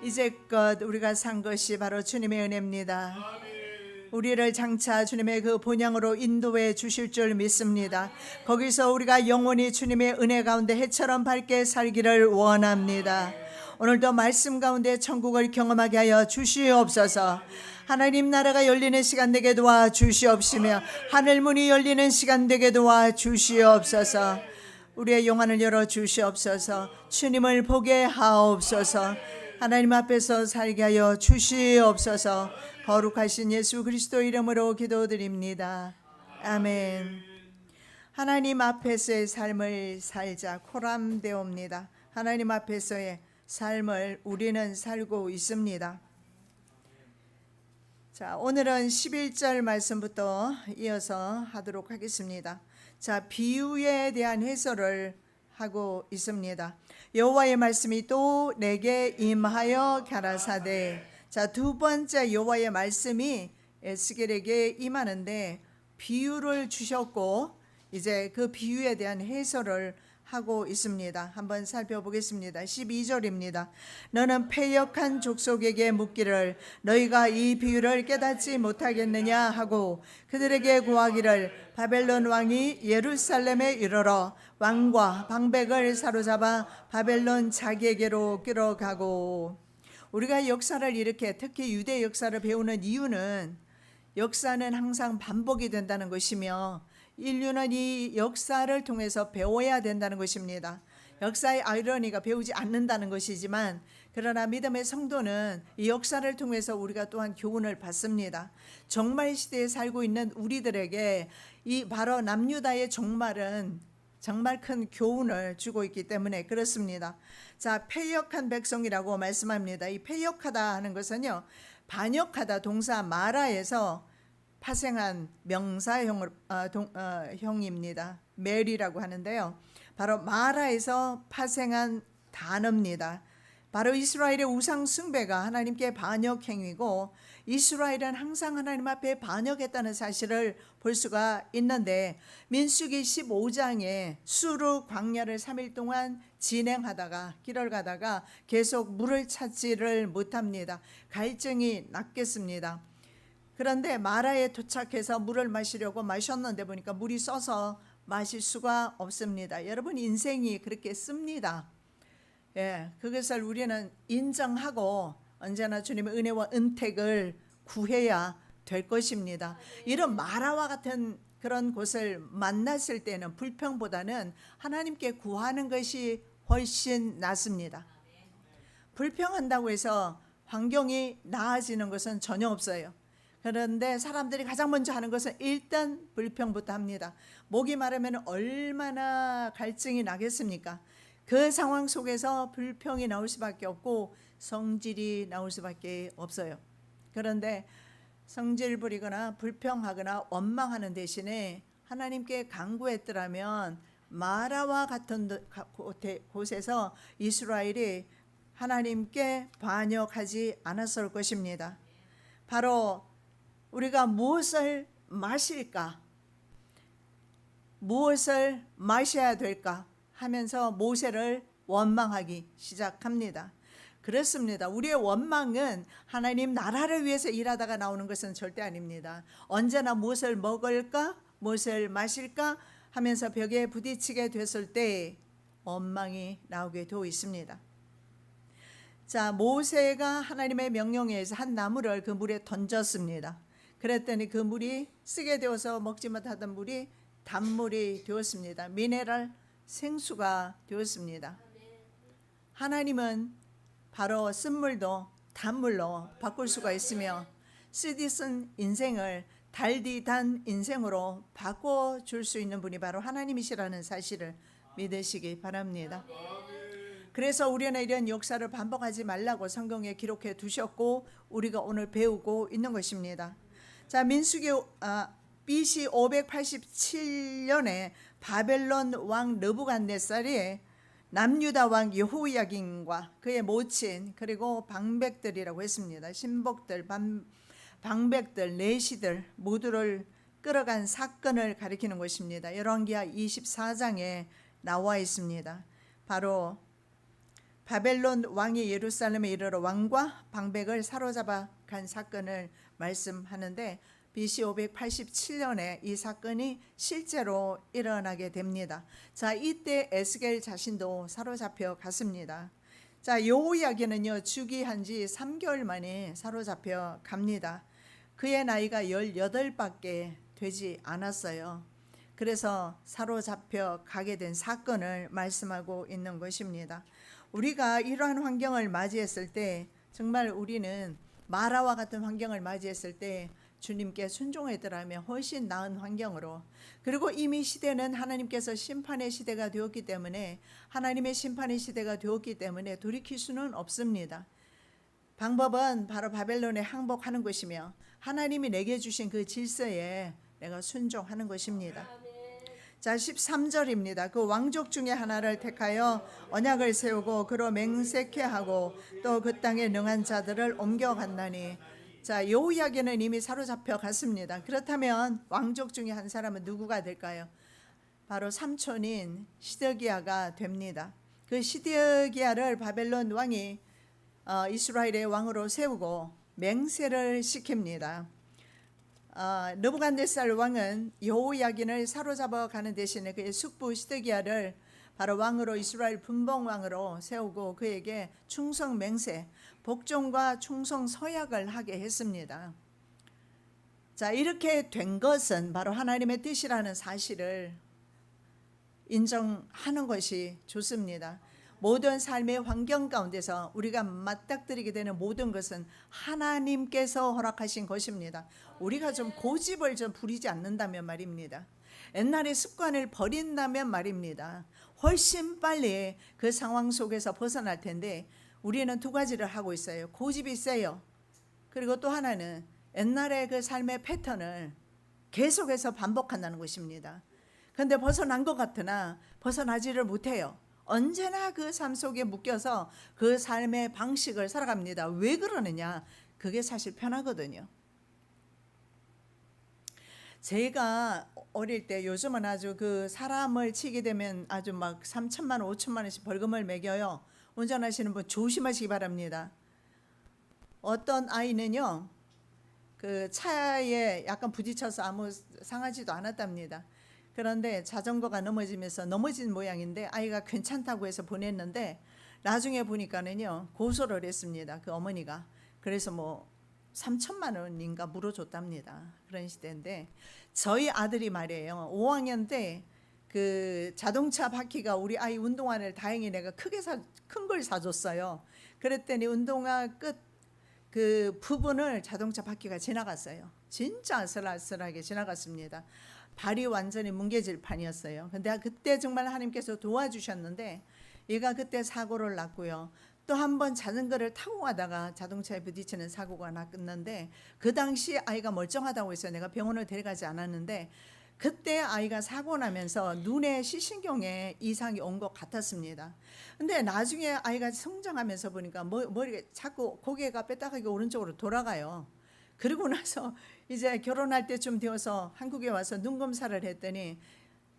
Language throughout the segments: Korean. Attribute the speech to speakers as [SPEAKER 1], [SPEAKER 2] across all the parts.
[SPEAKER 1] 이제껏 우리가 산 것이 바로 주님의 은혜입니다. 우리를 장차 주님의 그 본향으로 인도해 주실 줄 믿습니다. 거기서 우리가 영원히 주님의 은혜 가운데 해처럼 밝게 살기를 원합니다. 오늘도 말씀 가운데 천국을 경험하게 하여 주시옵소서. 하나님 나라가 열리는 시간 되게 도와 주시옵시며 하늘 문이 열리는 시간 되게 도와 주시옵소서. 우리의 영안을 열어 주시옵소서. 주님을 보게 하옵소서. 하나님 앞에서 살게 하여 주시옵소서. 거룩하신 예수 그리스도 이름으로 기도드립니다. 아멘. 하나님 앞에서의 삶을 살자. 코람데오입니다. 하나님 앞에서의 삶을 우리는 살고 있습니다. 자, 오늘은 11절 말씀부터 이어서 하도록 하겠습니다. 자, 비유에 대한 해설을 하고 있습니다. 여호와의 말씀이 또 내게 임하여 가라사대. 자, 두 번째 여호와의 말씀이 에스겔에게 임하는데 비유를 주셨고 이제 그 비유에 대한 해설을 하고 있습니다. 한번 살펴보겠습니다. 12절입니다. 너는 패역한 족속에게 묻기를 너희가 이 비유를 깨닫지 못하겠느냐 하고 그들에게 고하기를 바벨론 왕이 예루살렘에 이르러 왕과 방백을 사로잡아 바벨론 자기에게로 끌어가고. 우리가 역사를 이렇게 특히 유대 역사를 배우는 이유는 역사는 항상 반복이 된다는 것이며 인류는 이 역사를 통해서 배워야 된다는 것입니다. 역사의 아이러니가 배우지 않는다는 것이지만 그러나 믿음의 성도는 이 역사를 통해서 우리가 또한 교훈을 받습니다. 종말 시대에 살고 있는 우리들에게 이 바로 남유다의 종말은 정말 큰 교훈을 주고 있기 때문에 그렇습니다. 자, 패역한 백성이라고 말씀합니다. 이 패역하다 하는 것은요, 반역하다 동사 마라에서 파생한 명사형입니다. 멜이라고 하는데요. 바로 마라에서 파생한 단어입니다. 바로 이스라엘의 우상 숭배가 하나님께 반역 행위고 이스라엘은 항상 하나님 앞에 반역했다는 사실을 볼 수가 있는데 민수기 15장에 수르 광야를 3일 동안 진행하다가 길을 가다가 계속 물을 찾지를 못합니다. 갈증이 났겠습니다. 그런데 마라에 도착해서 물을 마시려고 마셨는데 보니까 물이 써서 마실 수가 없습니다. 여러분 인생이 그렇게 씁니다. 예, 그것을 우리는 인정하고 언제나 주님의 은혜와 은택을 구해야 될 것입니다. 이런 마라와 같은 그런 곳을 만났을 때는 불평보다는 하나님께 구하는 것이 훨씬 낫습니다. 불평한다고 해서 환경이 나아지는 것은 전혀 없어요. 그런데 사람들이 가장 먼저 하는 것은 일단 불평부터 합니다. 목이 마르면 얼마나 갈증이 나겠습니까? 그 상황 속에서 불평이 나올 수밖에 없고 성질이 나올 수밖에 없어요. 그런데 성질 부리거나 불평하거나 원망하는 대신에 하나님께 간구했더라면 마라와 같은 곳에서 이스라엘이 하나님께 반역하지 않았을 것입니다. 바로 우리가 무엇을 마실까? 무엇을 마셔야 될까? 하면서 모세를 원망하기 시작합니다. 그렇습니다. 우리의 원망은 하나님 나라를 위해서 일하다가 나오는 것은 절대 아닙니다. 언제나 무엇을 먹을까? 무엇을 마실까? 하면서 벽에 부딪히게 됐을 때 원망이 나오게 되어 있습니다. 자, 모세가 하나님의 명령에 의해서 한 나무를 그 물에 던졌습니다. 그랬더니 그 물이 쓰게 되어서 먹지 못하던 물이 단물이 되었습니다. 미네랄 생수가 되었습니다. 하나님은 바로 쓴물도 단물로 바꿀 수가 있으며 쓰디 쓴 인생을 달디 단 인생으로 바꿔줄 수 있는 분이 바로 하나님이시라는 사실을 믿으시기 바랍니다. 그래서 우리는 이런 역사를 반복하지 말라고 성경에 기록해 두셨고 우리가 오늘 배우고 있는 것입니다. 자, 민수기 BC 587년에 바벨론 왕 느부갓네살이 남유다 왕 여호야긴과 그의 모친 그리고 방백들이라고 했습니다. 신복들, 방백들, 내시들 모두를 끌어간 사건을 가리키는 것입니다. 열왕기하 24장에 나와 있습니다. 바로 바벨론 왕이 예루살렘에 이르러 왕과 방백을 사로잡아 간 사건을 말씀하는데 BC 587년에 이 사건이 실제로 일어나게 됩니다. 자, 이때 에스겔 자신도 사로잡혀 갔습니다. 자, 여호야긴은요 즉위한 지 3개월 만에 사로잡혀 갑니다. 그의 나이가 18밖에 되지 않았어요. 그래서 사로잡혀 가게 된 사건을 말씀하고 있는 것입니다. 우리가 이러한 환경을 맞이했을 때 정말 우리는 마라와 같은 환경을 맞이했을 때 주님께 순종했더라면 훨씬 나은 환경으로, 그리고 이미 시대는 하나님께서 심판의 시대가 되었기 때문에, 하나님의 심판의 시대가 되었기 때문에 돌이킬 수는 없습니다. 방법은 바로 바벨론에 항복하는 것이며 하나님이 내게 주신 그 질서에 내가 순종하는 것입니다. 자, 13절입니다. 그 왕족 중에 하나를 택하여 언약을 세우고 그로 맹세케 하고 또 그 땅에 능한 자들을 옮겨간다니. 자, 여호야긴은 이미 사로잡혀 갔습니다. 그렇다면 왕족 중에 한 사람은 누구가 될까요? 바로 삼촌인 시드기야가 됩니다. 그 시드기야를 바벨론 왕이 이스라엘의 왕으로 세우고 맹세를 시킵니다. 느부갓네살 왕은 여호야긴을 사로잡아 가는 대신에 그의 숙부 시드기야를 바로 왕으로, 이스라엘 분봉왕으로 세우고 그에게 충성 맹세, 복종과 충성 서약을 하게 했습니다. 자, 이렇게 된 것은 바로 하나님의 뜻이라는 사실을 인정하는 것이 좋습니다. 모든 삶의 환경 가운데서 우리가 맞닥뜨리게 되는 모든 것은 하나님께서 허락하신 것입니다. 우리가 좀 고집을 좀 부리지 않는다면 말입니다. 옛날의 습관을 버린다면 말입니다. 훨씬 빨리 그 상황 속에서 벗어날 텐데 우리는 두 가지를 하고 있어요. 고집이 세요. 그리고 또 하나는 옛날의 그 삶의 패턴을 계속해서 반복한다는 것입니다. 그런데 벗어난 것 같으나 벗어나지를 못해요. 언제나 그 삶 속에 묶여서 그 삶의 방식을 살아갑니다. 왜 그러느냐? 그게 사실 편하거든요. 제가 어릴 때, 요즘은 아주 그 사람을 치게 되면 아주 막 3천만 원, 5천만 원씩 벌금을 매겨요. 운전하시는 분 조심하시기 바랍니다. 어떤 아이는요, 그 차에 약간 부딪혀서 아무 상하지도 않았답니다. 그런데 자전거가 넘어지면서 넘어진 모양인데 아이가 괜찮다고 해서 보냈는데 나중에 보니까는요 고소를 했습니다. 그 어머니가. 그래서 뭐 3천만 원인가 물어줬답니다. 그런 시대인데 저희 아들이 말이에요. 5학년 때 그 자동차 바퀴가, 우리 아이 운동화를 다행히 내가 큰 걸 사줬어요. 그랬더니 운동화 끝 그 부분을 자동차 바퀴가 지나갔어요. 진짜 아슬아슬하게 지나갔습니다. 발이 완전히 뭉개질 판이었어요. 근데 그때 정말 하나님께서 도와주셨는데 얘가 그때 사고를 났고요. 또 한 번 자전거를 타고 가다가 자동차에 부딪히는 사고가 났는데 그 당시 아이가 멀쩡하다고 해서 내가 병원을 데려가지 않았는데 그때 아이가 사고 나면서 눈에 시신경에 이상이 온 것 같았습니다. 근데 나중에 아이가 성장하면서 보니까 머리가 자꾸 고개가 빼딱하게 오른쪽으로 돌아가요. 그리고 나서 이제 결혼할 때쯤 되어서 한국에 와서 눈 검사를 했더니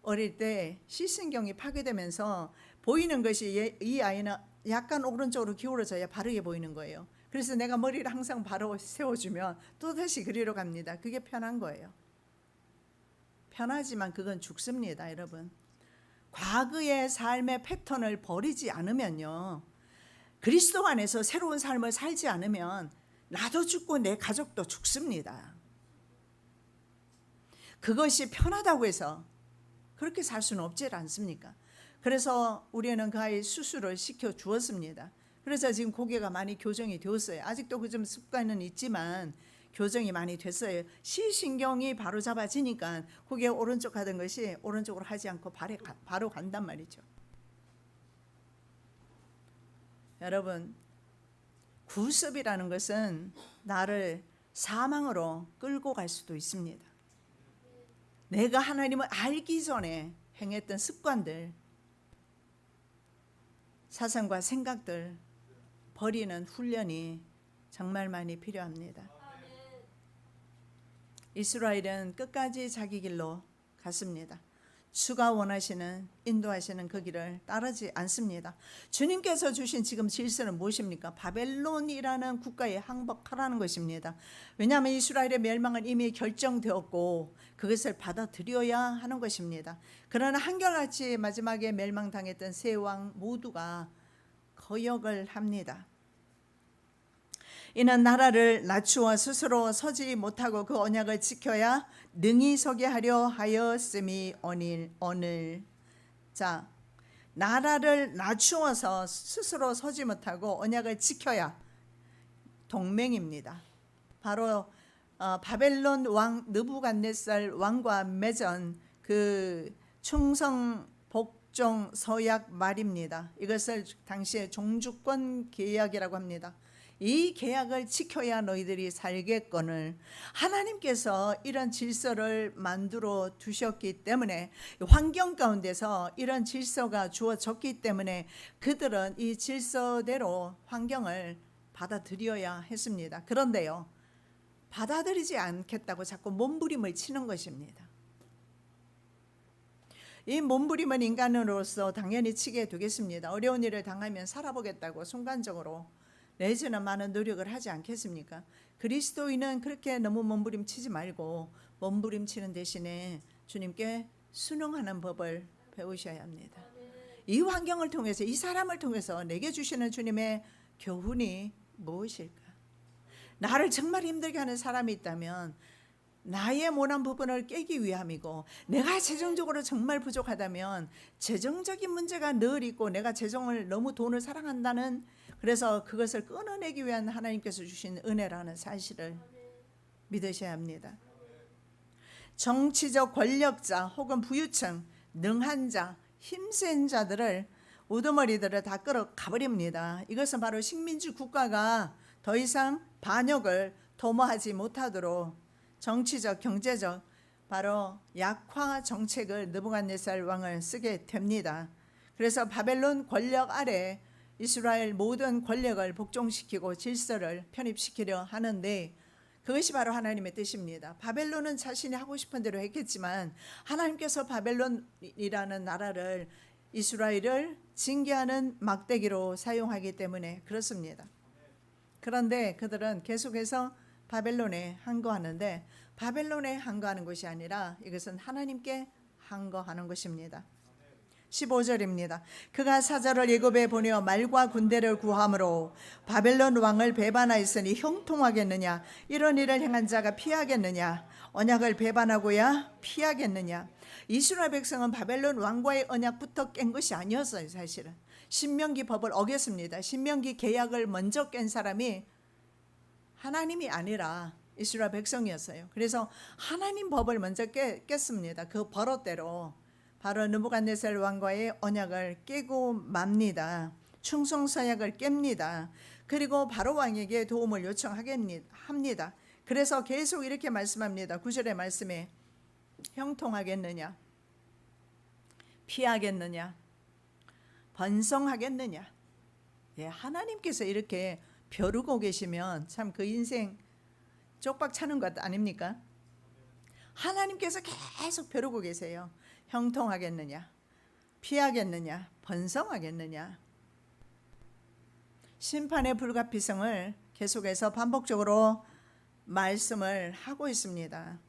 [SPEAKER 1] 어릴 때 시신경이 파괴되면서 보이는 것이 이 아이는 약간 오른쪽으로 기울어져야 바르게 보이는 거예요. 그래서 내가 머리를 항상 바로 세워주면 또다시 그리로 갑니다. 그게 편한 거예요. 편하지만 그건 죽습니다, 여러분. 과거의 삶의 패턴을 버리지 않으면요, 그리스도 안에서 새로운 삶을 살지 않으면 나도 죽고 내 가족도 죽습니다. 그것이 편하다고 해서 그렇게 살 수는 없지 않습니까? 그래서 우리는 그 아이 수술을 시켜 주었습니다. 그래서 지금 고개가 많이 교정이 되었어요. 아직도 그 좀 습관은 있지만 교정이 많이 됐어요. 시신경이 바로 잡아지니까 고개 오른쪽 하던 것이 오른쪽으로 하지 않고 바로 간단 말이죠. 여러분, 구습이라는 것은 나를 사망으로 끌고 갈 수도 있습니다. 내가 하나님을 알기 전에 행했던 습관들, 사상과 생각들 버리는 훈련이 정말 많이 필요합니다. 이스라엘은 끝까지 자기 길로 갔습니다. 주가 원하시는 인도하시는 그 길을 따르지 않습니다. 주님께서 주신 지금 질서는 무엇입니까? 바벨론이라는 국가에 항복하라는 것입니다. 왜냐하면 이스라엘의 멸망은 이미 결정되었고 그것을 받아들여야 하는 것입니다. 그러나 한결같이 마지막에 멸망당했던 세 왕 모두가 거역을 합니다. 이는 나라를 낮추어 스스로 서지 못하고 그 언약을 지켜야 능히 서게 하려 하였음이 오늘. 자, 나라를 낮추어서 스스로 서지 못하고 언약을 지켜야 동맹입니다. 바로 바벨론 왕 느부갓네살 왕과 맺은 그 충성 복종 서약 말입니다. 이것을 당시에 종주권 계약이라고 합니다. 이 계약을 지켜야 너희들이 살겠거늘. 하나님께서 이런 질서를 만들어 두셨기 때문에, 환경 가운데서 이런 질서가 주어졌기 때문에 그들은 이 질서대로 환경을 받아들여야 했습니다. 그런데요, 받아들이지 않겠다고 자꾸 몸부림을 치는 것입니다. 이 몸부림은 인간으로서 당연히 치게 되겠습니다. 어려운 일을 당하면 살아보겠다고 순간적으로 내지는 많은 노력을 하지 않겠습니까? 그리스도인은 그렇게 너무 몸부림치지 말고 몸부림치는 대신에 주님께 순응하는 법을 배우셔야 합니다. 이 환경을 통해서, 이 사람을 통해서 내게 주시는 주님의 교훈이 무엇일까? 나를 정말 힘들게 하는 사람이 있다면 나의 모난 부분을 깨기 위함이고, 내가 재정적으로 정말 부족하다면 재정적인 문제가 늘 있고 내가 재정을 너무 돈을 사랑한다는, 그래서 그것을 끊어내기 위한 하나님께서 주신 은혜라는 사실을 믿으셔야 합니다. 정치적 권력자 혹은 부유층, 능한 자, 힘센 자들을, 우두머리들을 다 끌어가버립니다. 이것은 바로 식민지 국가가 더 이상 반역을 도모하지 못하도록 정치적, 경제적 바로 약화 정책을 느부갓네살 왕을 쓰게 됩니다. 그래서 바벨론 권력 아래 이스라엘 모든 권력을 복종시키고 질서를 편입시키려 하는데, 그것이 바로 하나님의 뜻입니다. 바벨론은 자신이 하고 싶은 대로 했겠지만 하나님께서 바벨론이라는 나라를, 이스라엘을 징계하는 막대기로 사용하기 때문에 그렇습니다. 그런데 그들은 계속해서 바벨론에 항거하는데, 바벨론에 항거하는 것이 아니라 이것은 하나님께 항거하는 것입니다. 15절입니다. 그가 사자를 애굽에 보내어 말과 군대를 구함으로 바벨론 왕을 배반하였으니 형통하겠느냐? 이런 일을 행한 자가 피하겠느냐? 언약을 배반하고야 피하겠느냐? 이스라엘 백성은 바벨론 왕과의 언약부터 깬 것이 아니었어요. 사실은 신명기 법을 어겼습니다. 신명기 계약을 먼저 깬 사람이 하나님이 아니라 이스라엘 백성이었어요. 그래서 하나님 법을 먼저 깼습니다. 그 버릇대로 바로 느부갓네살 왕과의 언약을 깨고 맙니다. 충성서약을 깹니다. 그리고 바로 왕에게 도움을 요청합니다. 그래서 계속 이렇게 말씀합니다. 9절의 말씀에 형통하겠느냐? 피하겠느냐? 번성하겠느냐? 예, 하나님께서 이렇게 벼르고 계시면 참 그 인생 쪽박 차는 것 아닙니까? 하나님께서 계속 벼르고 계세요. 형통하겠느냐? 피하겠느냐? 번성하겠느냐? 심판의 불가피성을 계속해서 반복적으로 말씀을 하고 있습니다.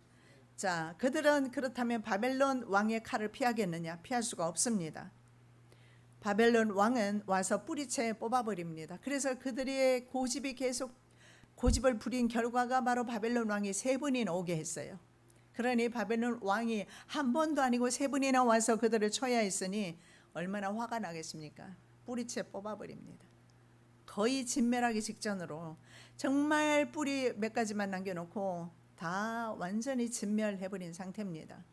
[SPEAKER 1] 자, 그들은 그렇다면 바벨론 왕의 칼을 피하겠느냐? 피할 수가 없습니다. 바벨론 왕은 와서 뿌리채 뽑아버립니다. 그래서 그들의 고집이 계속 고집을 부린 결과가 바로 바벨론 왕이 3번이나 오게 했어요. 그러니 바벨론 왕이 한 번도 아니고 3번이나 와서 그들을 쳐야 했으니 얼마나 화가 나겠습니까? 뿌리채 뽑아버립니다. 거의 진멸하기 직전으로 정말 뿌리 몇 가지만 남겨놓고 다 완전히 진멸해버린 상태입니다.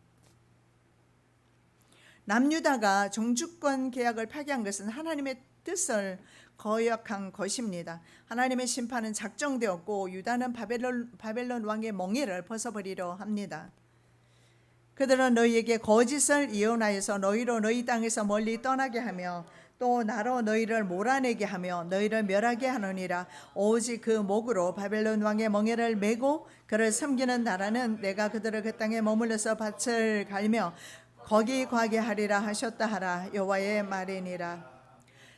[SPEAKER 1] 남유다가 종주권 계약을 파기한 것은 하나님의 뜻을 거역한 것입니다. 하나님의 심판은 작정되었고 유다는 바벨론 왕의 멍에를 벗어버리려 합니다. 그들은 너희에게 거짓을 예언하여서 너희로 너희 땅에서 멀리 떠나게 하며 또 나로 너희를 몰아내게 하며 너희를 멸하게 하느니라. 오직 그 목으로 바벨론 왕의 멍에를 메고 그를 섬기는 나라는 내가 그들을 그 땅에 머물러서 밭을 갈며 거기 과게 하리라 하셨다 하라 여호와의 말이니라.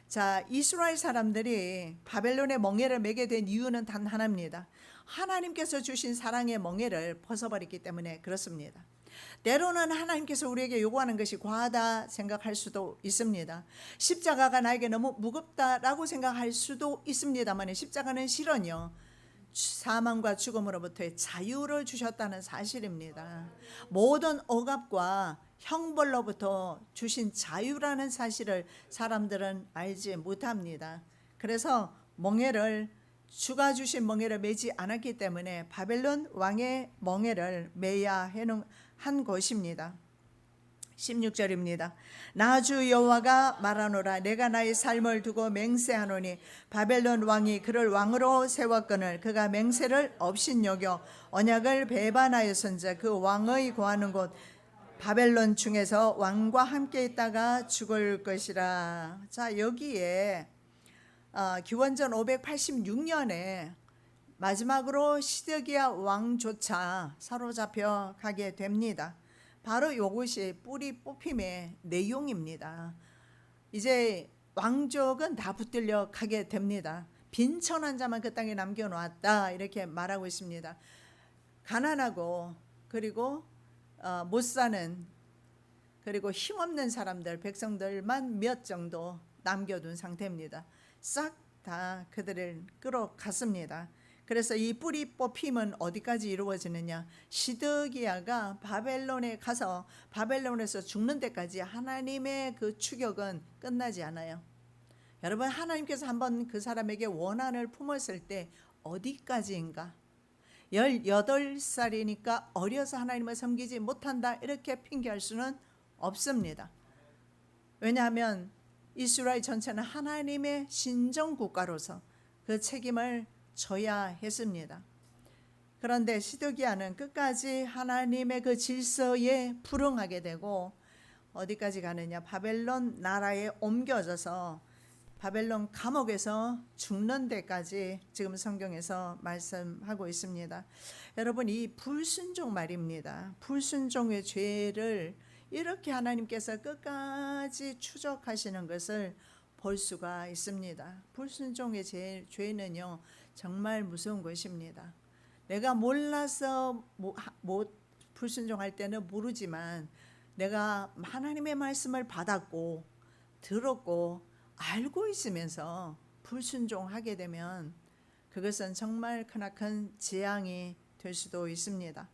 [SPEAKER 1] 자, 이스라엘 사람들이 바벨론의 멍에를 매게 된 이유는 단 하나입니다. 하나님께서 주신 사랑의 멍에를 벗어버렸기 때문에 그렇습니다. 때로는 하나님께서 우리에게 요구하는 것이 과하다 생각할 수도 있습니다. 십자가가 나에게 너무 무겁다라고 생각할 수도 있습니다만, 십자가는 실은요, 사망과 죽음으로부터의 자유를 주셨다는 사실입니다. 모든 억압과 형벌로부터 주신 자유라는 사실을 사람들은 알지 못합니다. 그래서 멍에를, 주가 주신 멍에를 매지 않았기 때문에 바벨론 왕의 멍에를 매야 한 것입니다. 16절입니다. 나 주 여호와가 말하노라. 내가 나의 삶을 두고 맹세하노니 바벨론 왕이 그를 왕으로 세웠거늘 그가 맹세를 업신여겨 언약을 배반하였은즉 그 왕의 거하는 곳 바벨론 중에서 왕과 함께 있다가 죽을 것이라. 자, 여기에 기원전 586년에 마지막으로 시드기야 왕조차 사로잡혀 가게 됩니다. 바로 이것이 뿌리 뽑힘의 내용입니다. 이제 왕족은 다 붙들려 가게 됩니다. 빈천한 자만 그 땅에 남겨놓았다 이렇게 말하고 있습니다. 가난하고 그리고 못 사는 그리고 힘없는 사람들, 백성들만 몇 정도 남겨둔 상태입니다. 싹 다 그들을 끌어갔습니다. 그래서 이 뿌리 뽑힘은 어디까지 이루어지느냐? 시드기야가 바벨론에 가서 바벨론에서 죽는 데까지 하나님의 그 추격은 끝나지 않아요. 여러분, 하나님께서 한번 그 사람에게 원한을 품었을 때 어디까지인가? 18살이니까 어려서 하나님을 섬기지 못한다 이렇게 핑계할 수는 없습니다. 왜냐하면 이스라엘 전체는 하나님의 신정국가로서 그 책임을 져야 했습니다. 그런데 시드기야는 끝까지 하나님의 그 질서에 불응하게 되고 어디까지 가느냐? 바벨론 나라에 옮겨져서 바벨론 감옥에서 죽는 데까지 지금 성경에서 말씀하고 있습니다. 여러분, 이 불순종 말입니다. 불순종의 죄를 이렇게 하나님께서 끝까지 추적하시는 것을 볼 수가 있습니다. 불순종의 죄는요 정말 무서운 것입니다. 내가 몰라서 못 불순종할 때는 모르지만 내가 하나님의 말씀을 받았고 들었고 알고 있으면서 불순종하게 되면 그것은 정말 크나큰 재앙이 될 수도 있습니다.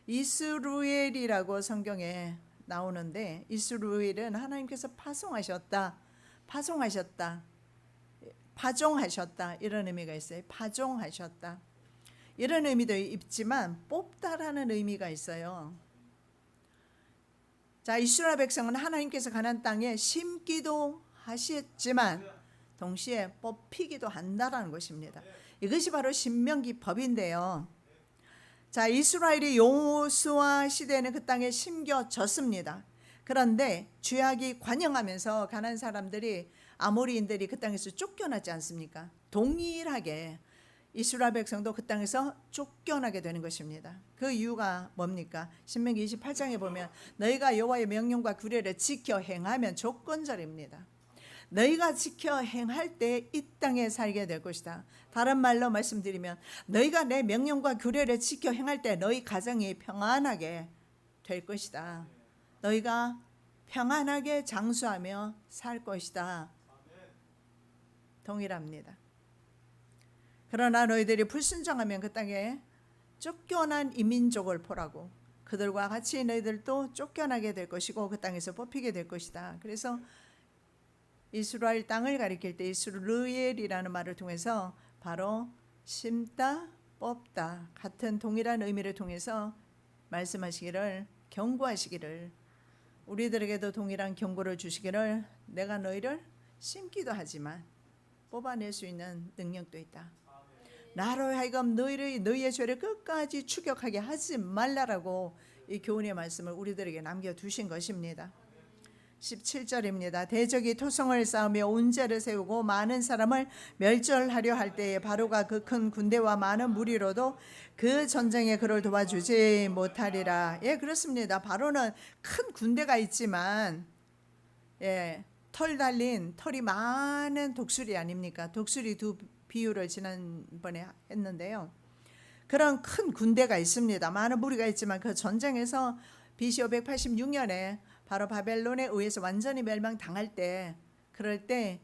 [SPEAKER 1] 이스루엘이라고 성경에 나오는데 이스루엘은 하나님께서 파종하셨다 이런 의미가 있어요. 파종하셨다 이런 의미도 있지만 뽑다라는 의미가 있어요. 자, 이스라엘 백성은 하나님께서 가나안 땅에 심기도 하셨지만 동시에 뽑히기도 한다라는 것입니다. 이것이 바로 신명기 법인데요. 자, 이스라엘이 여호수아 시대에는 그 땅에 심겨졌습니다. 그런데 죄악이 관영하면서 가나안 사람들이 아모리인들이 그 땅에서 쫓겨나지 않습니까? 동일하게 이스라엘 백성도 그 땅에서 쫓겨나게 되는 것입니다. 그 이유가 뭡니까? 신명기 28장에 보면 너희가 여호와의 명령과 규례를 지켜 행하면 조건절입니다. 너희가 지켜 행할 때 이 땅에 살게 될 것이다. 다른 말로 말씀드리면 너희가 내 명령과 규례를 지켜 행할 때 너희 가정이 평안하게 될 것이다. 너희가 평안하게 장수하며 살 것이다. 동일합니다. 그러나 너희들이 불순종하면 그 땅에 쫓겨난 이민족을 보라고 그들과 같이 너희들도 쫓겨나게 될 것이고 그 땅에서 뽑히게 될 것이다. 그래서 이스라엘 땅을 가리킬 때 이스루엘이라는 말을 통해서 바로 심다, 뽑다 같은 동일한 의미를 통해서 말씀하시기를 경고하시기를 우리들에게도 동일한 경고를 주시기를 내가 너희를 심기도 하지만 뽑아낼 수 있는 능력도 있다. 나로 하여금 너희의 죄를 끝까지 추격하게 하지 말라라고 이 교훈의 말씀을 우리들에게 남겨두신 것입니다. 17절입니다. 대적이 토성을 쌓으며 운제를 세우고 많은 사람을 멸절하려 할 때에 바로가 그 큰 군대와 많은 무리로도 그 전쟁에 그를 도와주지 못하리라. 예, 그렇습니다. 바로는 큰 군대가 있지만 털 달린 털이 많은 독수리 아닙니까? 독수리 두 비유를 지난번에 했는데요. 그런 큰 군대가 있습니다. 많은 무리가 있지만 그 전쟁에서 BC 586년에 바로 바벨론에 의해서 완전히 멸망당할 때, 그럴 때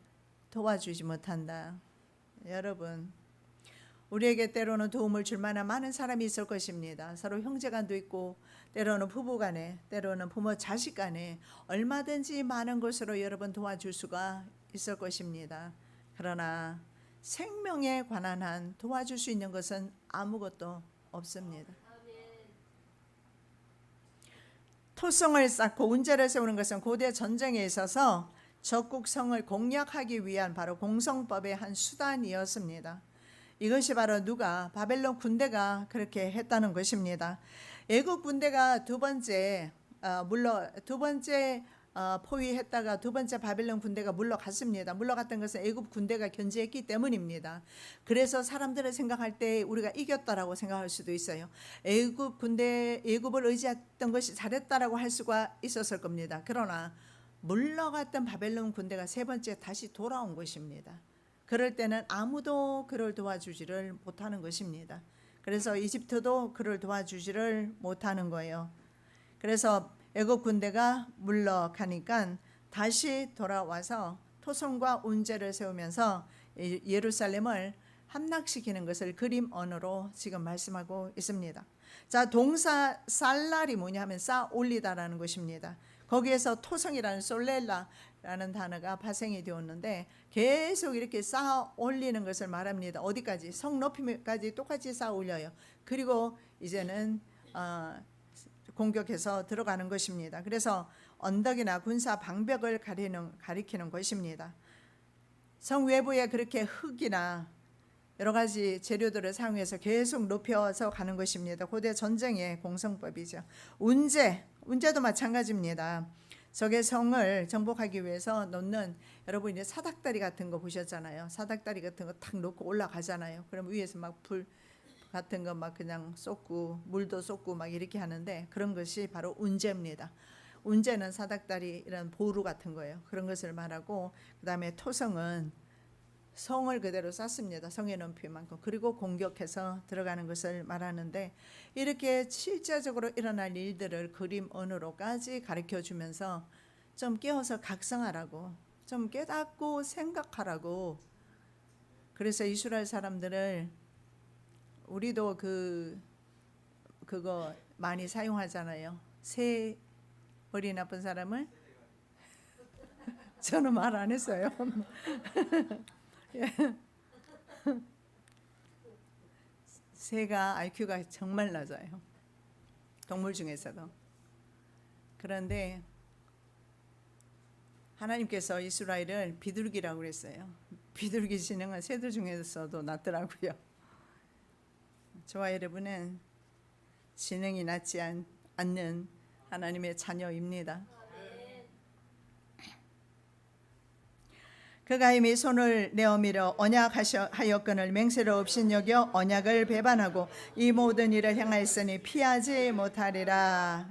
[SPEAKER 1] 도와주지 못한다. 여러분, 우리에게 때로는 도움을 줄 만한 많은 사람이 있을 것입니다. 서로 형제간도 있고, 때로는 부부간에, 때로는 부모 자식간에 얼마든지 많은 것으로 여러분 도와줄 수가 있을 것입니다. 그러나 생명에 관한 한 도와줄 수 있는 것은 아무것도 없습니다. 토성을 쌓고 운제를 세우는 것은 고대 전쟁에 있어서 적국성을 공략하기 위한 바로 공성법의 한 수단이었습니다. 이것이 바로 바벨론 군대가 그렇게 했다는 것입니다. 애국 군대가 두 번째 포위했다가 두 번째 바벨론 군대가 물러갔습니다. 물러갔던 것은 애굽 군대가 견제했기 때문입니다. 그래서 사람들을 생각할 때 우리가 이겼다라고 생각할 수도 있어요. 애굽을 의지했던 것이 잘했다라고 할 수가 있었을 겁니다. 그러나 물러갔던 바벨론 군대가 세 번째 다시 돌아온 것입니다. 그럴 때는 아무도 그를 도와주지를 못하는 것입니다. 그래서 이집트도 그를 도와주지를 못하는 거예요. 그래서 애굽 군대가 물러가니까 다시 돌아와서 토성과 운제를 세우면서 예루살렘을 함락시키는 것을 그림 언어로 지금 말씀하고 있습니다. 자, 동사 살랄이 뭐냐 하면 쌓아 올리다라는 것입니다. 거기에서 토성이라는 솔렐라라는 단어가 파생이 되었는데 계속 이렇게 쌓아 올리는 것을 말합니다. 어디까지? 성 높이까지 똑같이 쌓아 올려요. 그리고 이제는 공격해서 들어가는 것입니다. 그래서 언덕이나 군사 방벽을 가리키는 것입니다. 성 외부에 그렇게 흙이나 여러 가지 재료들을 사용해서 계속 높여서 가는 것입니다. 고대 전쟁의 공성법이죠. 운제도 마찬가지입니다. 적의 성을 정복하기 위해서 놓는, 여러분 이제 사닥다리 같은 거 보셨잖아요. 사닥다리 같은 거 탁 놓고 올라가잖아요. 그럼 위에서 막 불 같은 거 막 그냥 쏟고 물도 쏟고 막 이렇게 하는데 그런 것이 바로 운제입니다. 운제는 사닥다리 이런 보루 같은 거예요. 그런 것을 말하고, 그다음에 토성은 성을 그대로 쌓습니다. 성의 높이만큼. 그리고 공격해서 들어가는 것을 말하는데, 이렇게 실제적으로 일어날 일들을 그림 언어로까지 가르쳐 주면서 좀 깨어서 각성하라고, 좀 깨닫고 생각하라고. 그래서 이스라엘 사람들을, 우리도 그거 많이 사용하잖아요. 새 머리 나쁜 사람을 저는 말 안 했어요. 새가 IQ가 정말 낮아요. 동물 중에서도. 그런데 하나님께서 이스라엘을 비둘기라고 그랬어요. 비둘기 지능은 새들 중에서도 낮더라고요. 저와 여러분은 지능이 낮지 않는 하나님의 자녀입니다. 그가 이미 손을 내어밀어 언약하였거늘 맹세를 없인 여겨 언약을 배반하고 이 모든 일을 행하였으니 피하지 못하리라.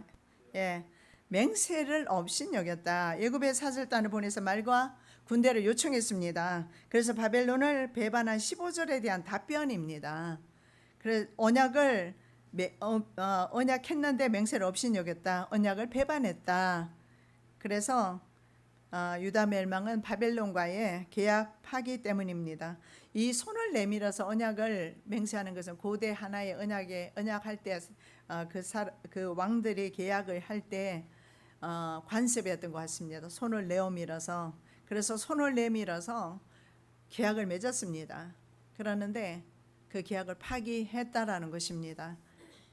[SPEAKER 1] 맹세를 없인 여겼다. 애굽의 사절단을 보내서 말과 군대를 요청했습니다. 그래서 바벨론을 배반한 15절에 대한 답변입니다. 그래서 언약했는데 맹세를 없인 여겼다. 언약을 배반했다. 그래서 유다 멸망은 바벨론과의 계약 파기 때문입니다. 이 손을 내밀어서 언약을 맹세하는 것은 고대 하나의 언약할 때 그 왕들이 계약을 할 때 관습이었던 것 같습니다. 손을 내밀어서, 그래서 손을 내밀어서 계약을 맺었습니다. 그러는데 그 계약을 파기했다라는 것입니다.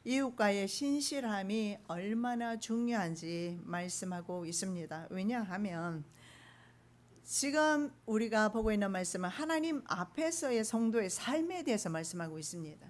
[SPEAKER 1] 이웃과의 신실함이 얼마나 중요한지 말씀하고 있습니다. 왜냐하면 지금 우리가 보고 있는 말씀은 하나님 앞에서의 성도의 삶에 대해서 말씀하고 있습니다.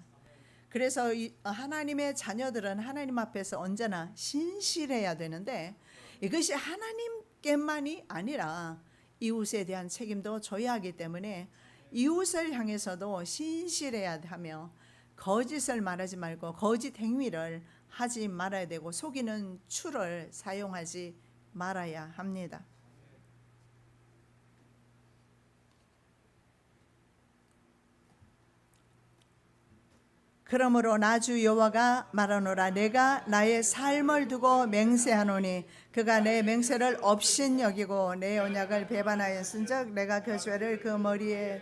[SPEAKER 1] 그래서 하나님의 자녀들은 하나님 앞에서 언제나 신실해야 되는데, 이것이 하나님 자기에게만이 아니라 이웃에 대한 책임도 져야 하기 때문에 이웃을 향해서도 신실해야 하며 거짓을 말하지 말고 거짓 행위를 하지 말아야 되고 속이는 추를 사용하지 말아야 합니다. 그러므로 나 주 여호와가 말하노라. 내가 나의 삶을 두고 맹세하노니 그가 내 맹세를 업신여기고 내 언약을 배반하였은즉 내가 그 죄를 그 머리에.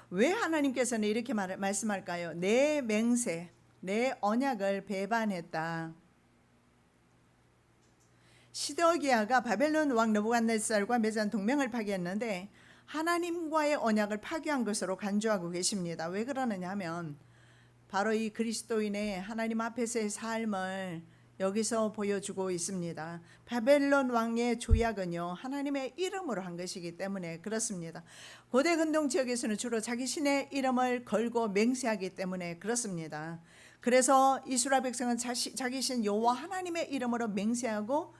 [SPEAKER 1] 왜 하나님께서는 이렇게 말씀할까요? 내 맹세, 내 언약을 배반했다. 시드기야가 바벨론 왕 느부갓네살과 맺은 동맹을 파기했는데 하나님과의 언약을 파기한 것으로 간주하고 계십니다. 왜 그러느냐 하면 바로 이 그리스도인의 하나님 앞에서의 삶을 여기서 보여주고 있습니다. 바벨론 왕의 조약은요 하나님의 이름으로 한 것이기 때문에 그렇습니다. 고대 근동 지역에서는 주로 자기 신의 이름을 걸고 맹세하기 때문에 그렇습니다. 그래서 이스라엘 백성은 자기 신 여호와 하나님의 이름으로 맹세하고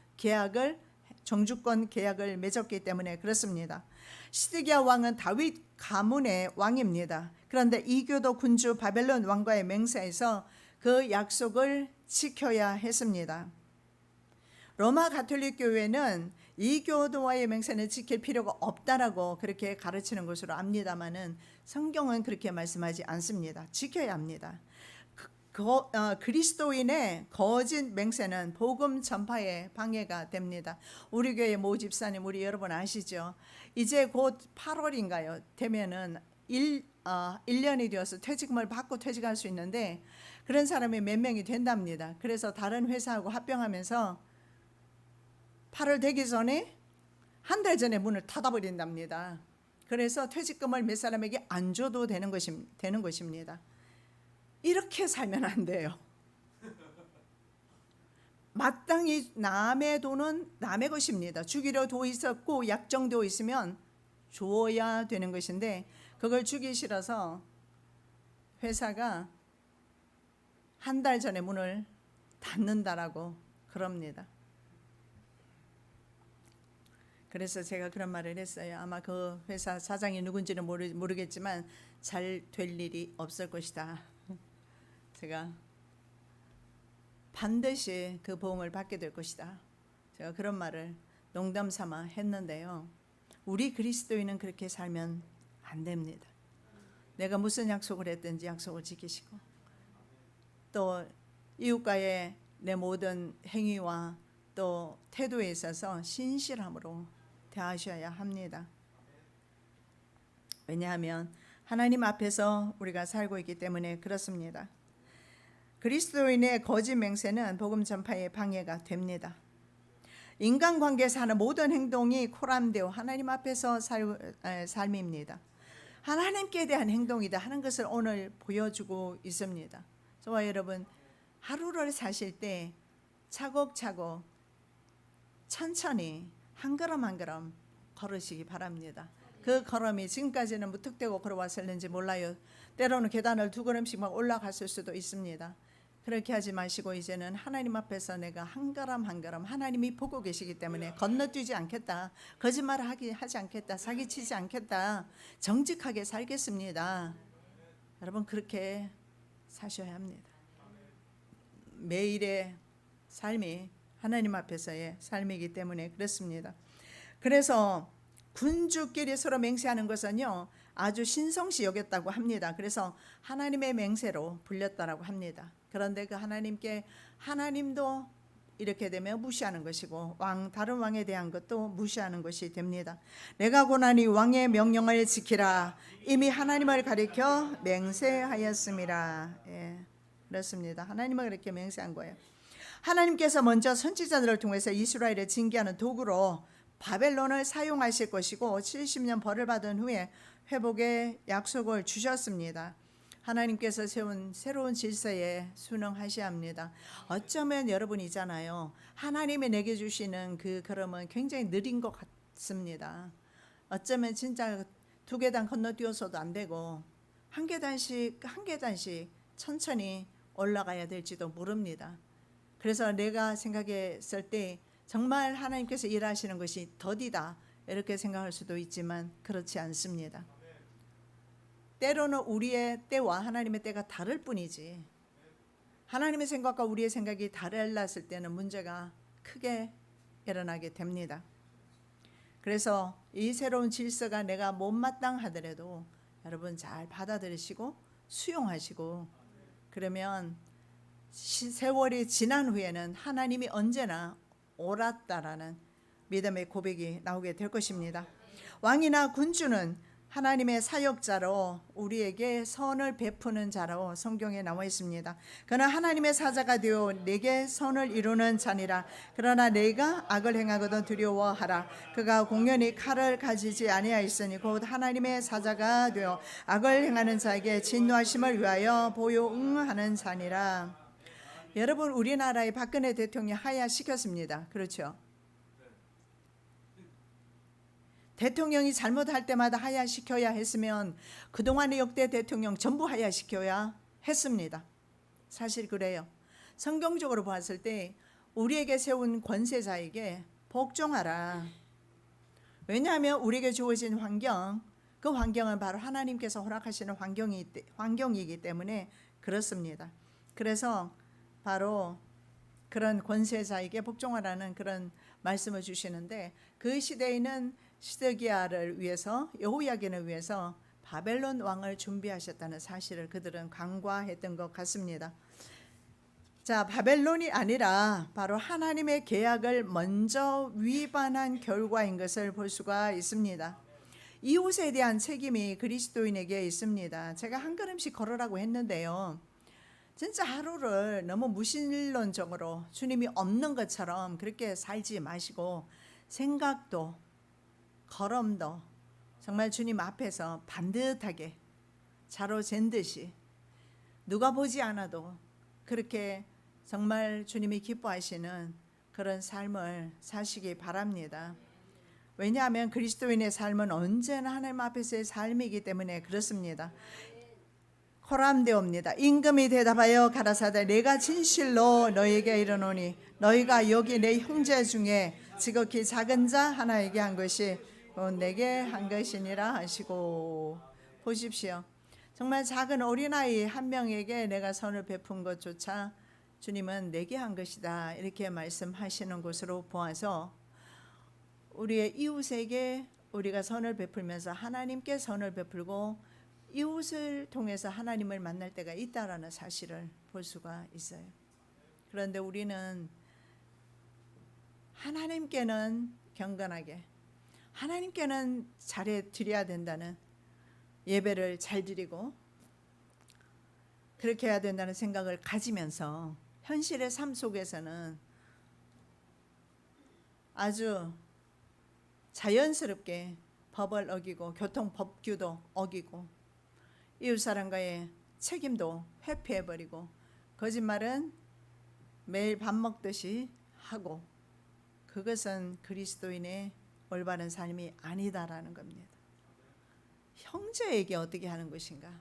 [SPEAKER 1] 정주권 계약을 맺었기 때문에 그렇습니다. 시드기야 왕은 다윗 가문의 왕입니다. 그런데 이교도 군주 바벨론 왕과의 맹세에서 그 약속을 지켜야 했습니다. 로마 가톨릭 교회는 이교도와의 맹세는 지킬 필요가 없다라고 그렇게 가르치는 것으로 압니다만은 성경은 그렇게 말씀하지 않습니다. 지켜야 합니다. 그리스도인의 거짓 맹세는 복음 전파에 방해가 됩니다. 우리 교회 모 집사님 우리 여러분 아시죠? 이제 곧 8월인가요? 되면은 1년이 되어서 퇴직금을 받고 퇴직할 수 있는데 그런 사람이 몇 명이 된답니다. 그래서 다른 회사하고 합병하면서 8월 되기 전에 한 달 전에 문을 닫아버린답니다. 그래서 퇴직금을 몇 사람에게 안 줘도 되는 것입니다. 이렇게 살면 안 돼요. 마땅히 남의 돈은 남의 것입니다. 주기로 돼 있었고 약정되어 있으면 줘야 되는 것인데 그걸 주기 싫어서 회사가 한 달 전에 문을 닫는다라고 그럽니다. 그래서 제가 그런 말을 했어요. 아마 그 회사 사장이 누군지는 모르겠지만 잘 될 일이 없을 것이다. 제가 반드시 그 보응을 받게 될 것이다. 제가 그런 말을 농담 삼아 했는데요. 우리 그리스도인은 그렇게 살면 안 됩니다. 내가 무슨 약속을 했든지 약속을 지키시고 또 이웃과의 내 모든 행위와 또 태도에 있어서 신실함으로 대하셔야 합니다. 왜냐하면 하나님 앞에서 우리가 살고 있기 때문에 그렇습니다. 그리스도인의 거짓 맹세는 복음 전파에 방해가 됩니다. 인간관계에서 하는 모든 행동이 코람데오 하나님 앞에서 삶입니다. 하나님께 대한 행동이다 하는 것을 오늘 보여주고 있습니다. 저와 여러분 하루를 사실 때 차곡차곡 천천히 한 걸음 한 걸음 걸으시기 바랍니다. 그 걸음이 지금까지는 무턱대고 걸어왔을는지 몰라요. 때로는 계단을 2걸음씩 막 올라갔을 수도 있습니다. 그렇게 하지 마시고 이제는 하나님 앞에서 내가 한 걸음 한 걸음 하나님이 보고 계시기 때문에 건너뛰지 않겠다. 거짓말을 하지 않겠다. 사기치지 않겠다. 정직하게 살겠습니다. 여러분 그렇게 사셔야 합니다. 매일의 삶이 하나님 앞에서의 삶이기 때문에 그렇습니다. 그래서 군주끼리 서로 맹세하는 것은요 아주 신성시 여겼다고 합니다. 그래서 하나님의 맹세로 불렸다라고 합니다. 그런데 그 하나님도 이렇게 되면 무시하는 것이고 다른 왕에 대한 것도 무시하는 것이 됩니다. 내가 고나니 왕의 명령을 지키라. 이미 하나님을 가리켜 맹세하였습니다. 예, 그렇습니다. 하나님을 그렇게 맹세한 거예요. 하나님께서 먼저 선지자들을 통해서 이스라엘을 징계하는 도구로 바벨론을 사용하실 것이고 70년 벌을 받은 후에 회복의 약속을 주셨습니다. 하나님께서 세운 새로운 질서에 순응하셔야 합니다. 어쩌면 여러분이잖아요. 하나님이 내게 주시는 그 걸음은 굉장히 느린 것 같습니다. 어쩌면 진짜 2계단 건너뛰어서도 안 되고 한 계단씩 천천히 올라가야 될지도 모릅니다. 그래서 내가 생각했을 때 정말 하나님께서 일하시는 것이 더디다 이렇게 생각할 수도 있지만 그렇지 않습니다. 때로는 우리의 때와 하나님의 때가 다를 뿐이지, 하나님의 생각과 우리의 생각이 달랐을 때는 문제가 크게 일어나게 됩니다. 그래서 이 새로운 질서가 내가 못마땅하더라도 여러분 잘 받아들이시고 수용하시고, 그러면 세월이 지난 후에는 하나님이 언제나 옳았다라는 믿음의 고백이 나오게 될 것입니다. 왕이나 군주는 하나님의 사역자로 우리에게 선을 베푸는 자로 성경에 나와 있습니다. 그는 하나님의 사자가 되어 내게 선을 이루는 자니라. 그러나 내가 악을 행하거든 두려워하라. 그가 공연히 칼을 가지지 아니하였으니 곧 하나님의 사자가 되어 악을 행하는 자에게 진노하심을 위하여 보요응하는 자니라. 여러분, 우리나라의 박근혜 대통령 하야시켰습니다. 그렇죠? 대통령이 잘못할 때마다 하야시켜야 했으면 그동안의 역대 대통령 전부 하야시켜야 했습니다. 사실 그래요. 성경적으로 봤을 때 우리에게 세운 권세자에게 복종하라. 왜냐하면 우리에게 주어진 환경, 그 환경은 바로 하나님께서 허락하시는 환경이기 때문에 그렇습니다. 그래서 바로 그런 권세자에게 복종하라는 그런 말씀을 주시는데, 그 시대에는 시드기야를 위해서, 여호야긴을 위해서 바벨론 왕을 준비하셨다는 사실을 그들은 간과했던 것 같습니다. 자, 바벨론이 아니라 바로 하나님의 계약을 먼저 위반한 결과인 것을 볼 수가 있습니다. 이웃에 대한 책임이 그리스도인에게 있습니다. 제가 한 걸음씩 걸으라고 했는데요, 진짜 하루를 너무 무신론적으로 주님이 없는 것처럼 그렇게 살지 마시고, 생각도 걸음도 정말 주님 앞에서 반듯하게 자로 잰 듯이 누가 보지 않아도 그렇게 정말 주님이 기뻐하시는 그런 삶을 사시기 바랍니다. 왜냐하면 그리스도인의 삶은 언제나 하나님 앞에서의 삶이기 때문에 그렇습니다. 호람되옵니다. 임금이 대답하여 가라사대 내가 진실로 너희에게 이르노니 너희가 여기 내 형제 중에 지극히 작은 자 하나에게 한 것이 내게 한 것이니라 하시고. 보십시오. 정말 작은 어린아이 한 명에게 내가 선을 베푼 것조차 주님은 내게 한 것이다 이렇게 말씀하시는 것으로 보아서, 우리의 이웃에게 우리가 선을 베풀면서 하나님께 선을 베풀고 이웃을 통해서 하나님을 만날 때가 있다라는 사실을 볼 수가 있어요. 그런데 우리는 하나님께는 경건하게, 하나님께는 잘해 드려야 된다는, 예배를 잘 드리고 그렇게 해야 된다는 생각을 가지면서 현실의 삶 속에서는 아주 자연스럽게 법을 어기고 교통법규도 어기고 이웃사람과의 책임도 회피해버리고 거짓말은 매일 밥 먹듯이 하고, 그것은 그리스도인의 올바른 삶이 아니다라는 겁니다. 형제에게 어떻게 하는 것인가?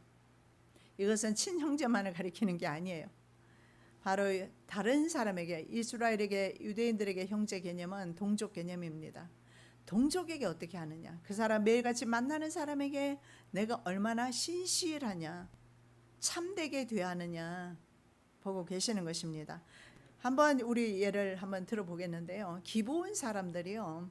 [SPEAKER 1] 이것은 친형제만을 가리키는 게 아니에요. 바로 다른 사람에게, 이스라엘에게, 유대인들에게 형제 개념은 동족 개념입니다. 동족에게 어떻게 하느냐, 그 사람 매일같이 만나는 사람에게 내가 얼마나 신실하냐, 참되게 대하느냐 보고 계시는 것입니다. 한번 우리 예를 한번 들어보겠는데요, 기브온 사람들이요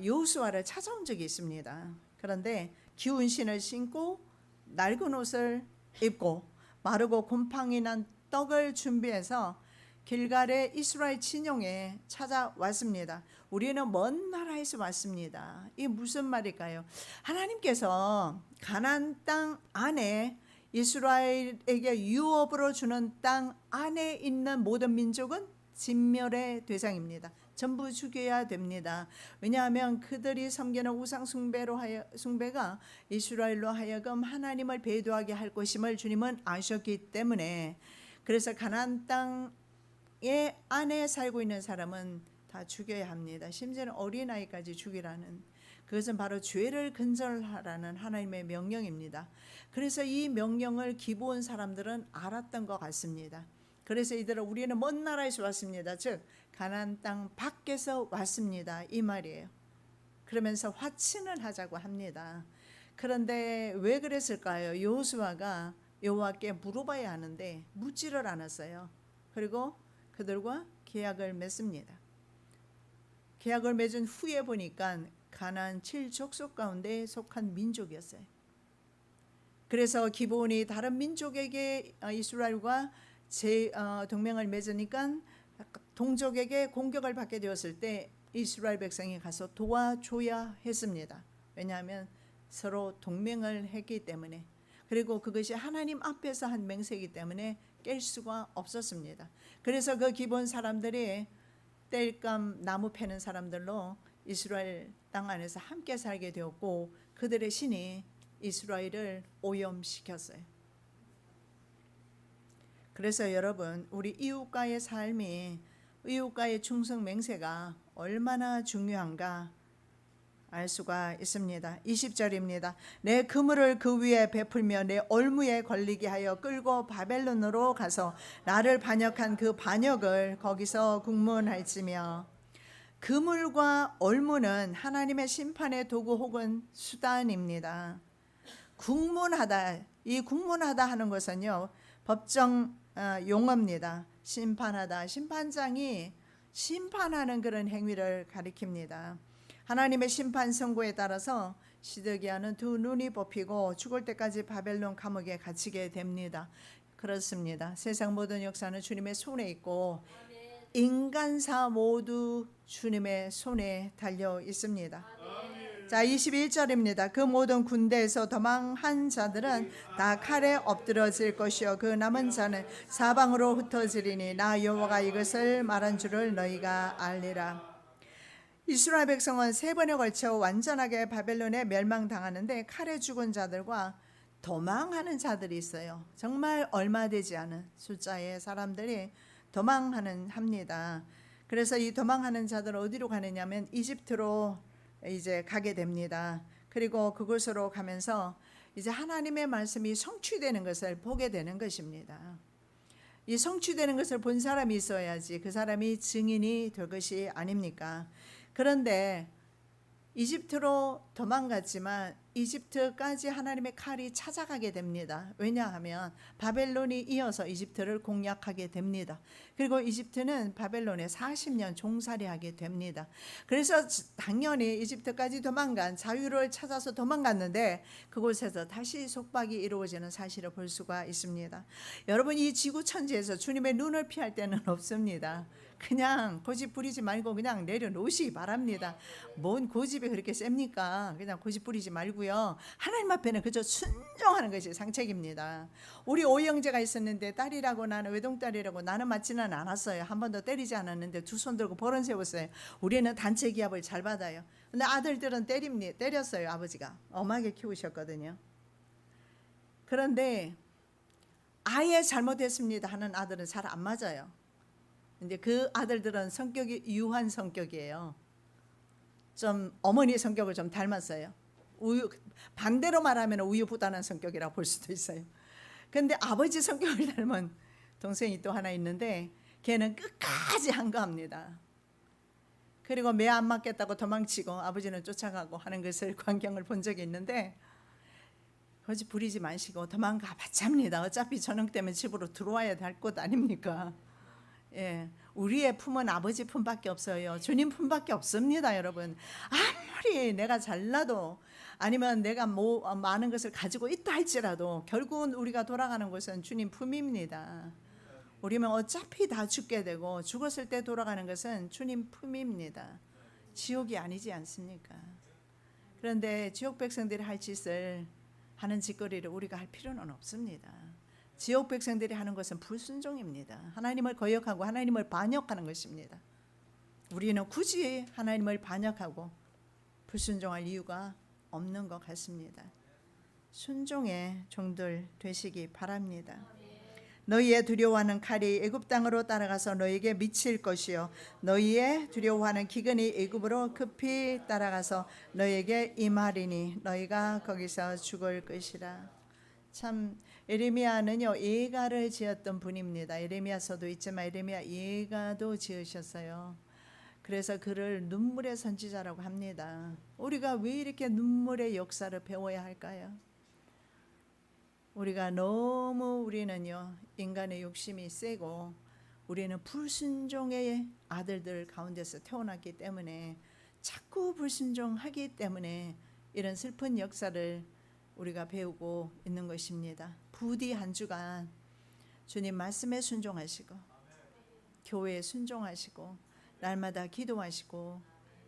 [SPEAKER 1] 여호수아를 찾아온 적이 있습니다. 그런데 기운 신을 신고 낡은 옷을 입고 마르고 곰팡이 난 떡을 준비해서 길갈의 이스라엘 진영에 찾아왔습니다. 우리는 먼 나라에서 왔습니다. 이게 무슨 말일까요? 하나님께서 가나안 땅 안에, 이스라엘에게 유업으로 주는 땅 안에 있는 모든 민족은 진멸의 대상입니다. 전부 죽여야 됩니다. 왜냐하면 그들이 섬기는 우상 숭배가 이스라엘로 하여금 하나님을 배도하게 할 것임을 주님은 아셨기 때문에, 그래서 가나안 땅의 안에 살고 있는 사람은 다 죽여야 합니다. 심지어는 어린아이까지 죽이라는, 그것은 바로 죄를 근절하라는 하나님의 명령입니다. 그래서 이 명령을 기브온 사람들은 알았던 것 같습니다. 그래서 이들은 우리는 먼 나라에서 왔습니다. 즉 가나안 땅 밖에서 왔습니다. 이 말이에요. 그러면서 화친을 하자고 합니다. 그런데 왜 그랬을까요? 여호수아가 여호와께 물어봐야 하는데 묻지를 않았어요. 그리고 그들과 계약을 맺습니다. 계약을 맺은 후에 보니까 가나안 7족속 가운데 속한 민족이었어요. 그래서 기브온이 다른 민족에게 이스라엘과 동맹을 맺으니까 동족에게 공격을 받게 되었을 때 이스라엘 백성이 가서 도와줘야 했습니다. 왜냐하면 서로 동맹을 했기 때문에, 그리고 그것이 하나님 앞에서 한 맹세이기 때문에 깰 수가 없었습니다. 그래서 그 기브온 사람들이 땔감 나무 패는 사람들로 이스라엘 땅 안에서 함께 살게 되었고, 그들의 신이 이스라엘을 오염시켰어요. 그래서 여러분, 우리 이웃과의 삶이, 이웃과의 충성 맹세가 얼마나 중요한가 알 수가 있습니다. 20절입니다. 내 그물을 그 위에 베풀며 내 올무에 걸리게 하여 끌고 바벨론으로 가서 나를 반역한 그 반역을 거기서 국문할지며. 그물과 올무는 하나님의 심판의 도구 혹은 수단입니다. 국문하다, 이 국문하다 하는 것은요, 법정 용어입니다. 심판하다, 심판장이 심판하는 그런 행위를 가리킵니다. 하나님의 심판 선고에 따라서 시드기야는 두 눈이 뽑히고 죽을 때까지 바벨론 감옥에 갇히게 됩니다. 그렇습니다. 세상 모든 역사는 주님의 손에 있고 인간사 모두 주님의 손에 달려 있습니다. 자, 21절입니다. 그 모든 군대에서 도망한 자들은 다 칼에 엎드러질 것이요 그 남은 자는 사방으로 흩어지리니 나 여호와가 이것을 말한 줄을 너희가 알리라. 이스라엘 백성은 3번에 걸쳐 완전하게 바벨론에 멸망당하는데 칼에 죽은 자들과 도망하는 자들이 있어요. 정말 얼마 되지 않은 숫자의 사람들이 도망하는 합니다. 그래서 이 도망하는 자들은 어디로 가느냐면 이집트로 이제 가게 됩니다. 그리고 그곳으로 가면서 이제 하나님의 말씀이 성취되는 것을 보게 되는 것입니다. 이 성취되는 것을 본 사람이 있어야지 그 사람이 증인이 될 것이 아닙니까? 그런데 이집트로 도망갔지만 이집트까지 하나님의 칼이 찾아가게 됩니다. 왜냐하면 바벨론이 이어서 이집트를 공략하게 됩니다. 그리고 이집트는 바벨론에 40년 종살이하게 됩니다. 그래서 당연히 이집트까지 도망간, 자유를 찾아서 도망갔는데 그곳에서 다시 속박이 이루어지는 사실을 볼 수가 있습니다. 여러분, 이 지구천지에서 주님의 눈을 피할 때는 없습니다. 그냥 고집 부리지 말고 그냥 내려놓으시기 바랍니다. 뭔 고집이 그렇게 셉니까? 그냥 고집 부리지 말고요. 하나님 앞에는 그저 순종하는 것이 상책입니다. 우리 오형제가 있었는데 딸이라고, 나는 외동딸이라고 나는 맞지는 않았어요. 한 번도 때리지 않았는데 두 손 들고 벌은 세웠어요. 우리는 단체 기합을 잘 받아요. 근데 아들들은 때렸어요. 아버지가 엄하게 키우셨거든요. 그런데 아예 잘못했습니다 하는 아들은 잘 안 맞아요. 근데 그 아들들은 성격이 유한 성격이에요. 좀 어머니 성격을 좀 닮았어요. 반대로 말하면 우유부단한 성격이라고 볼 수도 있어요. 근데 아버지 성격을 닮은 동생이 또 하나 있는데 걔는 끝까지 한가합니다. 그리고 매 안 맞겠다고 도망치고 아버지는 쫓아가고 하는 것을 광경을 본 적이 있는데, 고집 부리지 마시고 도망가 봤잡니다. 어차피 저녁 때면 집으로 들어와야 될 것 아닙니까? 예, 우리의 품은 아버지 품밖에 없어요. 주님 품밖에 없습니다, 여러분. 아무리 내가 잘나도 아니면 내가 많은 것을 가지고 있다 할지라도 결국은 우리가 돌아가는 곳은 주님 품입니다. 우리는 어차피 다 죽게 되고 죽었을 때 돌아가는 것은 주님 품입니다. 지옥이 아니지 않습니까? 그런데 지옥 백성들이 할 짓을 하는 짓거리를 우리가 할 필요는 없습니다. 지옥 백성들이 하는 것은 불순종입니다. 하나님을 거역하고 하나님을 반역하는 것입니다. 우리는 굳이 하나님을 반역하고 불순종할 이유가 없는 것 같습니다. 순종의 종들 되시기 바랍니다. 너희의 두려워하는 칼이 애굽 땅으로 따라가서 너희에게 미칠 것이요 너희의 두려워하는 기근이 애굽으로 급히 따라가서 너희에게 임하리니 너희가 거기서 죽을 것이라. 참 예레미야는요 예가를 지었던 분입니다. 예레미야서도 있지만 예레미야 예가도 지으셨어요. 그래서 그를 눈물의 선지자라고 합니다. 우리가 왜 이렇게 눈물의 역사를 배워야 할까요? 우리가 너무 우리는요 인간의 욕심이 세고 우리는 불순종의 아들들 가운데서 태어났기 때문에 자꾸 불순종하기 때문에 이런 슬픈 역사를 우리가 배우고 있는 것입니다. 부디 한 주간 주님 말씀에 순종하시고 교회에 순종하시고 날마다 기도하시고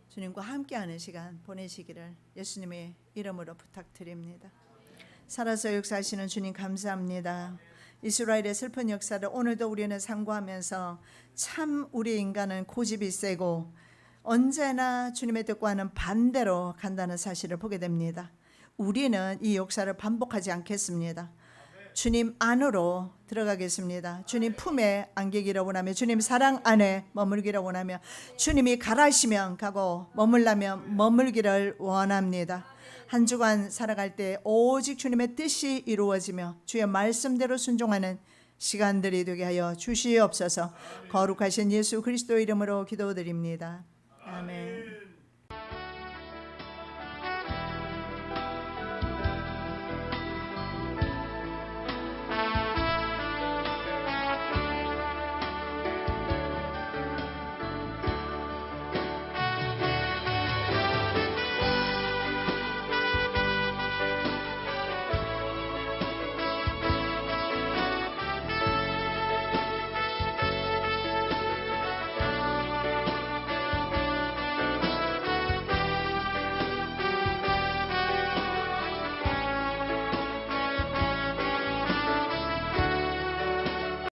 [SPEAKER 1] 주님과 함께하는 시간 보내시기를 예수님의 이름으로 부탁드립니다. 살아서 역사하시는 주님 감사합니다. 이스라엘의 슬픈 역사를 오늘도 우리는 상고하면서 참 우리 인간은 고집이 세고 언제나 주님의 뜻과는 반대로 간다는 사실을 보게 됩니다. 우리는 이 역사를 반복하지 않겠습니다. 주님 안으로 들어가겠습니다. 주님 품에 안기기를 원하며 주님 사랑 안에 머물기를 원하며 주님이 가라시면 가고 머물라면 머물기를 원합니다. 한 주간 살아갈 때 오직 주님의 뜻이 이루어지며 주의 말씀대로 순종하는 시간들이 되게 하여 주시옵소서. 거룩하신 예수 그리스도 이름으로 기도드립니다. 아멘.